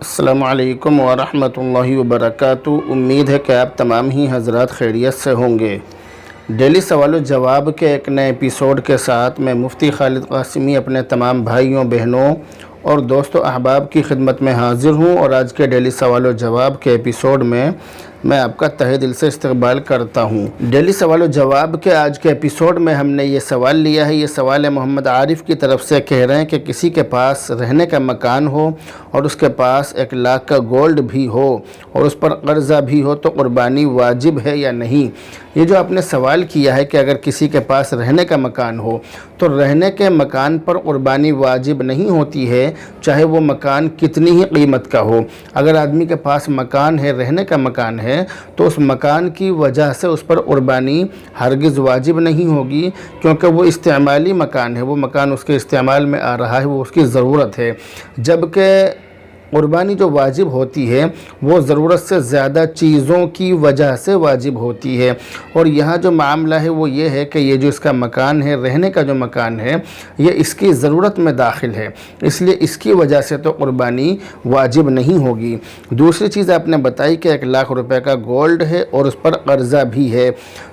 السلام علیکم ورحمۃ اللہ وبرکاتہ۔ امید ہے کہ آپ تمام ہی حضرات خیریت سے ہوں گے۔ ڈیلی سوال و جواب کے ایک نئے ایپیسوڈ کے ساتھ میں مفتی خالد قاسمی اپنے تمام بھائیوں بہنوں اور دوستوں احباب کی خدمت میں حاضر ہوں، اور آج کے ڈیلی سوال و جواب کے ایپیسوڈ میں آپ کا تہہ دل سے استقبال کرتا ہوں۔ ڈیلی سوال و جواب کے آج کے ایپیسوڈ میں ہم نے یہ سوال لیا ہے۔ یہ سوال ہے محمد عارف کی طرف سے، کہہ رہے ہیں کہ کسی کے پاس رہنے کا مکان ہو اور اس کے پاس 1 لاکھ کا گولڈ بھی ہو اور اس پر قرضہ بھی ہو تو قربانی واجب ہے یا نہیں؟ یہ جو آپ نے سوال کیا ہے کہ اگر کسی کے پاس رہنے کا مکان ہو تو رہنے کے مکان پر قربانی واجب نہیں ہوتی ہے، چاہے وہ مکان کتنی ہی قیمت کا ہو۔ اگر آدمی کے پاس مکان ہے، رہنے کا مکان ہے، تو اس مکان کی وجہ سے اس پر قربانی ہرگز واجب نہیں ہوگی، کیونکہ وہ استعمالی مکان ہے، وہ مکان اس کے استعمال میں آ رہا ہے، وہ اس کی ضرورت ہے۔ جبکہ قربانی جو واجب ہوتی ہے وہ ضرورت سے زیادہ چیزوں کی وجہ سے واجب ہوتی ہے، اور یہاں جو معاملہ ہے وہ یہ ہے کہ یہ جو اس کا مکان ہے، رہنے کا جو مکان ہے، یہ اس کی ضرورت میں داخل ہے، اس لیے اس کی وجہ سے تو قربانی واجب نہیں ہوگی۔ دوسری چیز آپ نے بتائی کہ 1 لاکھ روپے کا گولڈ ہے اور اس پر قرضہ بھی ہے،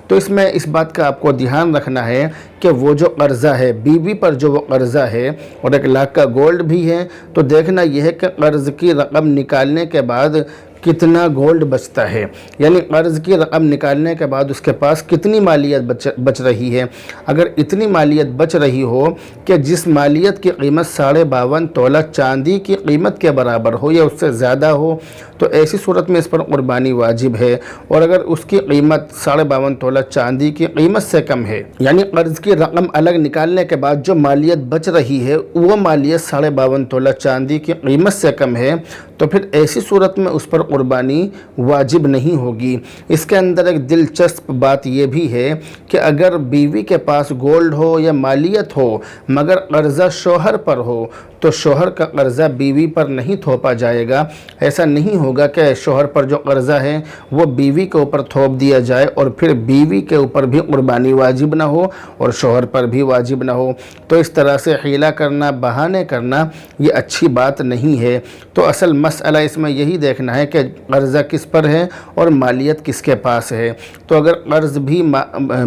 تو اس میں اس بات کا آپ کو دھیان رکھنا ہے کہ وہ جو قرضہ ہے، بیوی پر جو وہ قرضہ ہے اور 1 لاکھ کا گولڈ بھی ہے، تو دیکھنا یہ ہے کہ قرض کی رقم نکالنے کے بعد کتنا گولڈ بچتا ہے، یعنی قرض کی رقم نکالنے کے بعد اس کے پاس کتنی مالیت بچ رہی ہے۔ اگر اتنی مالیت بچ رہی ہو کہ جس مالیت کی قیمت 52.5 تولہ چاندی کی قیمت کے برابر ہو یا اس سے زیادہ ہو، تو ایسی صورت میں اس پر قربانی واجب ہے۔ اور اگر اس کی قیمت 52.5 تولہ چاندی کی قیمت سے کم ہے، یعنی قرض کی رقم الگ نکالنے کے بعد جو مالیت بچ رہی ہے وہ مالیت 52.5 تولہ چاندی کی قیمت سے کم ہے، تو پھر ایسی صورت میں اس پر قربانی واجب نہیں ہوگی۔ اس کے اندر ایک دلچسپ بات یہ بھی ہے کہ اگر بیوی کے پاس گولڈ ہو یا مالیت ہو مگر قرضہ شوہر پر ہو، تو شوہر کا قرضہ بیوی پر نہیں تھوپا جائے گا۔ ایسا نہیں ہوگا کہ شوہر پر جو قرضہ ہے وہ بیوی کے اوپر تھوپ دیا جائے اور پھر بیوی کے اوپر بھی قربانی واجب نہ ہو اور شوہر پر بھی واجب نہ ہو۔ تو اس طرح سے حیلہ کرنا، بہانے کرنا، یہ اچھی بات نہیں ہے۔ تو اصل مسئلہ اس میں یہی دیکھنا ہے کہ قرضہ کس پر ہے اور مالیت کس کے پاس ہے۔ تو اگر قرض بھی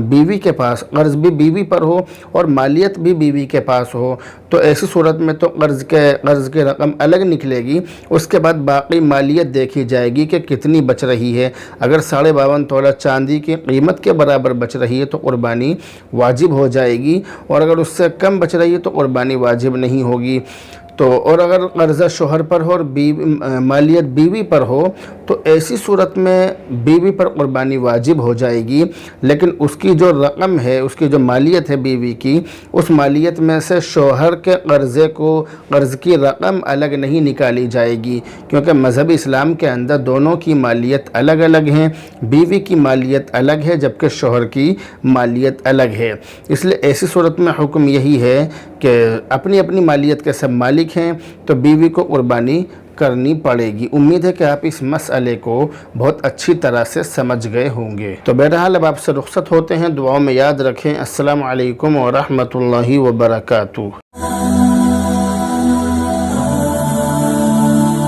بیوی کے پاس، قرض بھی بیوی پر ہو اور مالیت بھی بیوی کے پاس ہو، تو ایسی صورت میں تو قرض کی رقم الگ نکلے گی، اس کے بعد باقی مالیت دیکھی جائے گی کہ کتنی بچ رہی ہے۔ اگر 52.5 تولہ چاندی کی قیمت کے برابر بچ رہی ہے تو قربانی واجب ہو جائے گی، اور اگر اس سے کم بچ رہی ہے تو قربانی واجب نہیں ہوگی۔ اور اگر قرضہ شوہر پر ہو اور مالیت بیوی پر ہو، تو ایسی صورت میں بیوی پر قربانی واجب ہو جائے گی، لیکن اس کی جو رقم ہے، اس کی جو مالیت ہے بیوی کی، اس مالیت میں سے شوہر کے قرض کی رقم الگ نہیں نکالی جائے گی، کیونکہ مذہب اسلام کے اندر دونوں کی مالیت الگ الگ ہیں۔ بیوی کی مالیت الگ ہے جبکہ شوہر کی مالیت الگ ہے۔ اس لیے ایسی صورت میں حکم یہی ہے کہ اپنی اپنی مالیت کے سب مالک ہیں، تو بیوی کو قربانی کرنی پڑے گی۔ امید ہے کہ آپ اس مسئلے کو بہت اچھی طرح سے سمجھ گئے ہوں گے۔ تو بہرحال اب آپ سے رخصت ہوتے ہیں، دعاؤں میں یاد رکھیں۔ السلام علیکم ورحمۃ اللہ وبرکاتہ۔